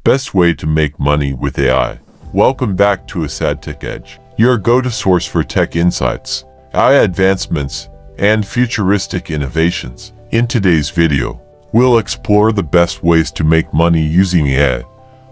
Best way to make money with AI. Welcome back to Assad Tech Edge, your go-to source for tech insights, AI advancements, and futuristic innovations. In today's video, we'll explore the best ways to make money using AI.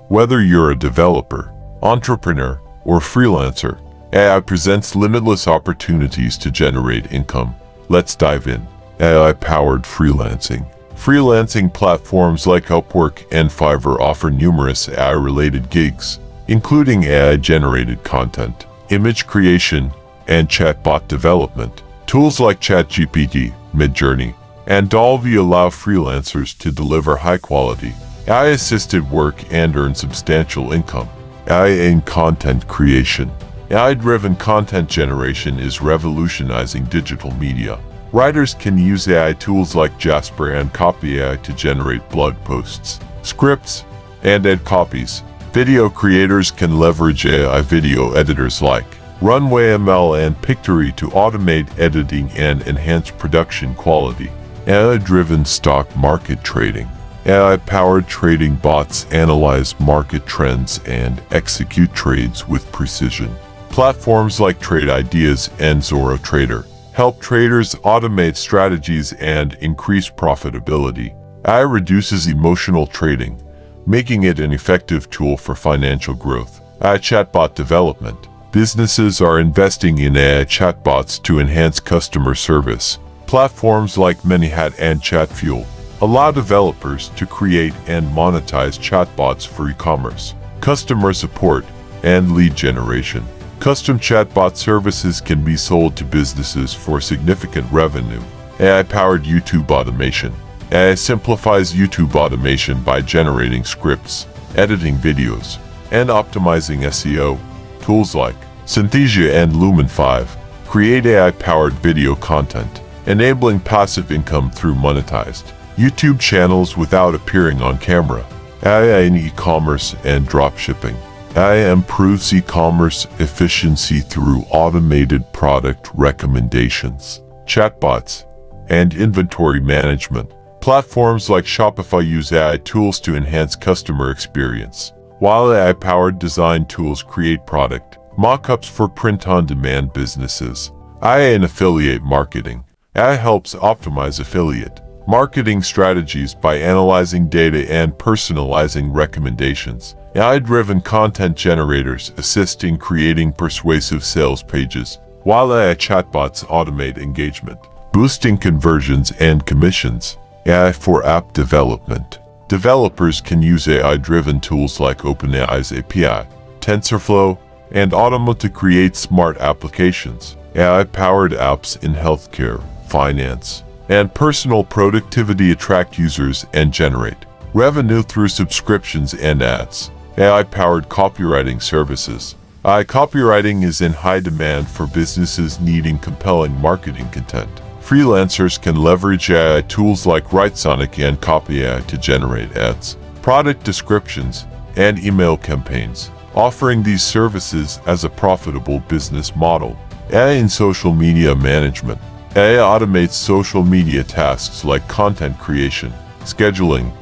Whether you're a developer, entrepreneur, or freelancer, AI presents limitless opportunities to generate income. Let's dive in. AI-powered freelancing. Freelancing platforms like Upwork and Fiverr offer numerous AI-related gigs, including AI-generated content, image creation, and chatbot development. Tools like ChatGPT, Midjourney, and Dolby allow freelancers to deliver high-quality, AI-assisted work and earn substantial income. AI in content creation. AI-driven content generation is revolutionizing digital media. Writers can use AI tools like Jasper and Copy AI to generate blog posts, scripts, and edit copies. Video creators can leverage AI video editors like Runway ML and Pictory to automate editing and enhance production quality. AI-driven stock market trading. AI-powered trading bots analyze market trends and execute trades with precision. Platforms like Trade Ideas and Zoro Trader help traders automate strategies and increase profitability. AI reduces emotional trading, making it an effective tool for financial growth. AI chatbot development. Businesses are investing in AI chatbots to enhance customer service. Platforms like ManyHat and ChatFuel allow developers to create and monetize chatbots for e-commerce, customer support, and lead generation. Custom chatbot services can be sold to businesses for significant revenue. AI-powered YouTube automation. AI simplifies YouTube automation by generating scripts, editing videos, and optimizing SEO. Tools like Synthesia and Lumen 5 create AI-powered video content, enabling passive income through monetized YouTube channels without appearing on camera. AI in e-commerce and dropshipping. AI improves e-commerce efficiency through automated product recommendations, chatbots, and inventory management. Platforms like Shopify use AI tools to enhance customer experience, while AI-powered design tools create product mock-ups for print-on-demand businesses. AI in affiliate marketing. AI helps optimize affiliate marketing strategies by analyzing data and personalizing recommendations. AI-driven content generators assist in creating persuasive sales pages, while AI chatbots automate engagement, boosting conversions and commissions. AI for app development. Developers can use AI-driven tools like OpenAI's API, TensorFlow, and Automa to create smart applications. AI-powered apps in healthcare, finance, and personal productivity attract users and generate revenue through subscriptions and ads. AI-powered copywriting services. AI copywriting is in high demand for businesses needing compelling marketing content. Freelancers can leverage AI tools like WriteSonic and Copy AI to generate ads, product descriptions, and email campaigns, offering these services as a profitable business model. AI in social media management. AI automates social media tasks like content creation, scheduling,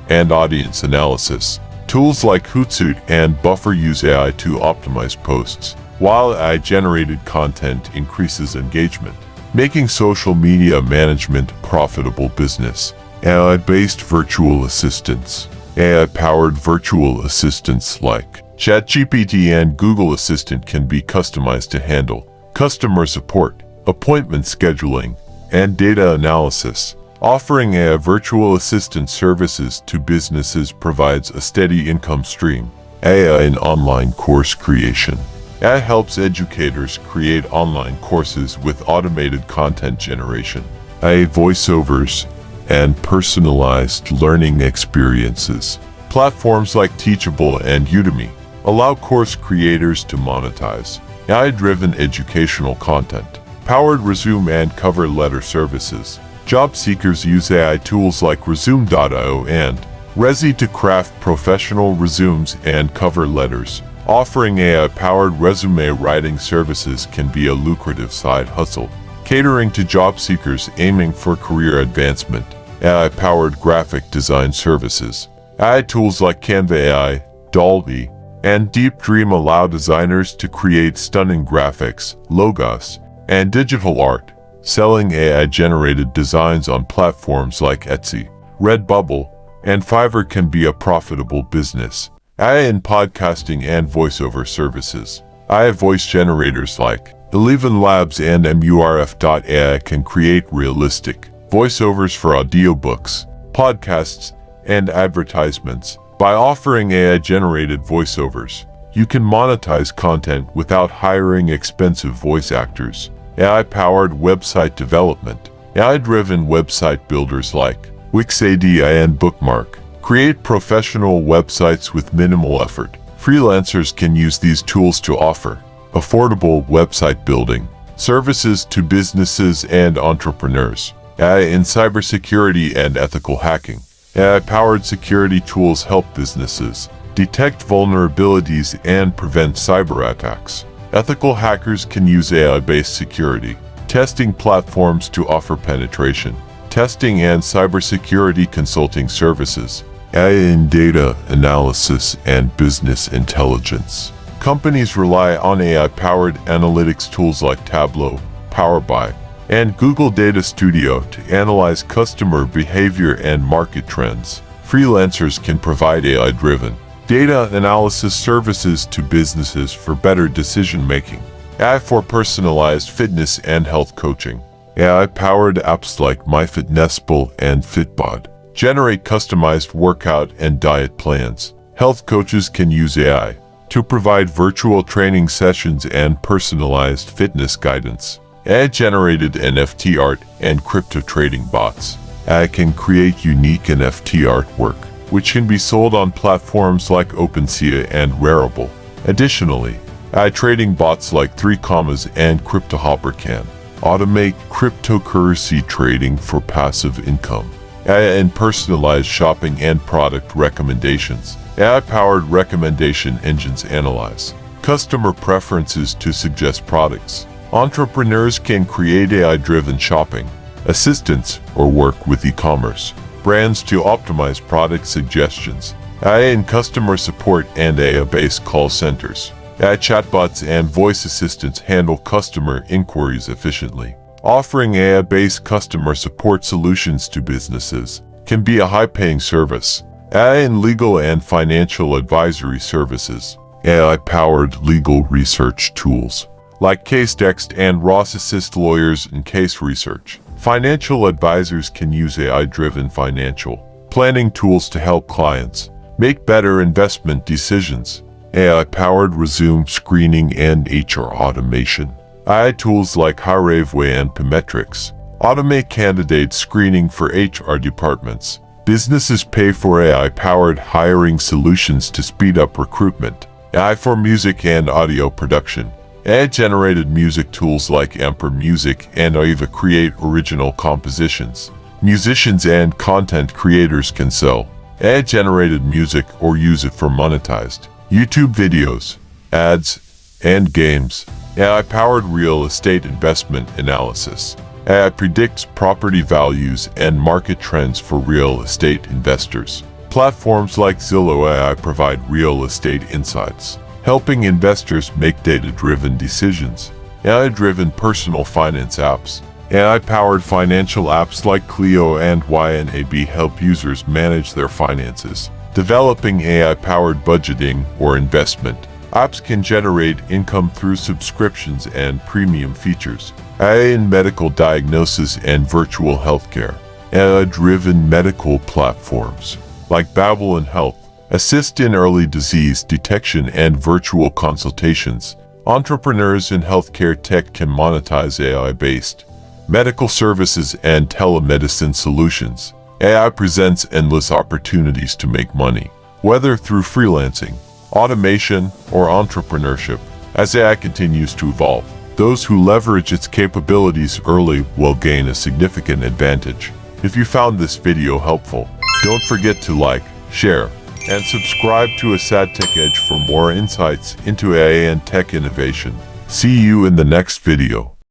and audience analysis. Tools like Hootsuite and Buffer use AI to optimize posts, while AI-generated content increases engagement, making social media management a profitable business. AI-based virtual assistants. AI-powered virtual assistants like ChatGPT and Google Assistant can be customized to handle customer support, appointment scheduling, and data analysis. Offering AI virtual assistant services to businesses provides a steady income stream. AI in online course creation. AI helps educators create online courses with automated content generation, AI voiceovers, and personalized learning experiences. Platforms like Teachable and Udemy allow course creators to monetize AI-driven educational content. Powered resume and cover letter services. Job seekers use AI tools like Resume.io and Rezi to craft professional resumes and cover letters. Offering AI-powered resume writing services can be a lucrative side hustle, catering to job seekers aiming for career advancement. AI-powered graphic design services. AI tools like Canva AI, Dolby, and Deep Dream allow designers to create stunning graphics, logos, and digital art. Selling AI-generated designs on platforms like Etsy, Redbubble, and Fiverr can be a profitable business. AI in podcasting and voiceover services. AI voice generators like Eleven Labs and MURF.ai can create realistic voiceovers for audiobooks, podcasts, and advertisements. By offering AI-generated voiceovers, you can monetize content without hiring expensive voice actors. AI-powered website development. AI-driven website builders like Wix.AD and Bookmark create professional websites with minimal effort. Freelancers can use these tools to offer affordable website building services to businesses and entrepreneurs. AI in cybersecurity and ethical hacking. AI-powered security tools help businesses detect vulnerabilities and prevent cyber attacks. Ethical hackers can use AI-based security testing platforms to offer penetration testing and cybersecurity consulting services. AI in data analysis and business intelligence. Companies rely on AI-powered analytics tools like Tableau, Power BI, and Google Data Studio to analyze customer behavior and market trends. Freelancers can provide AI-driven data analysis services to businesses for better decision-making. AI for personalized fitness and health coaching. AI-powered apps like MyFitnessPal and Fitbod generate customized workout and diet plans. Health coaches can use AI to provide virtual training sessions and personalized fitness guidance. AI-generated NFT art and crypto trading bots. AI can create unique NFT artwork, which can be sold on platforms like OpenSea and Rarible. Additionally, AI trading bots like 3commas and CryptoHopper can automate cryptocurrency trading for passive income. AI in personalized shopping and product recommendations. AI-powered recommendation engines analyze customer preferences to suggest products. Entrepreneurs can create AI-driven shopping assistants or work with e-commerce brands to optimize product suggestions. AI in customer support and AI-based call centers. AI chatbots and voice assistants handle customer inquiries efficiently. Offering AI-based customer support solutions to businesses can be a high-paying service. AI in legal and financial advisory services. AI-powered legal research tools like CaseText and Ross assist lawyers in case research. Financial advisors can use AI-driven financial planning tools to help clients make better investment decisions. AI-powered resume screening and HR automation. AI tools like Hiraveway and Pimetrics automate candidate screening for HR departments. Businesses pay for AI-powered hiring solutions to speed up recruitment. AI for music and audio production. AI-generated music tools like Amper Music and Aiva create original compositions. Musicians and content creators can sell AI-generated music or use it for monetized YouTube videos, ads, and games. AI-powered real estate investment analysis. AI predicts property values and market trends for real estate investors. Platforms like Zillow AI provide real estate insights, helping investors make data-driven decisions. AI-driven personal finance apps. AI-powered financial apps like Clio and YNAB help users manage their finances. Developing AI-powered budgeting or investment. Apps can generate income through subscriptions and premium features. AI in medical diagnosis and virtual healthcare. AI-driven medical platforms like Babylon Health assist in early disease detection and virtual consultations. Entrepreneurs in healthcare tech can monetize AI-based medical services and telemedicine solutions. AI presents endless opportunities to make money, whether through freelancing, automation, or entrepreneurship. As AI continues to evolve, those who leverage its capabilities early will gain a significant advantage. If you found this video helpful, don't forget to like, share, and subscribe to Assad Tech Edge for more insights into AI and tech innovation. See you in the next video.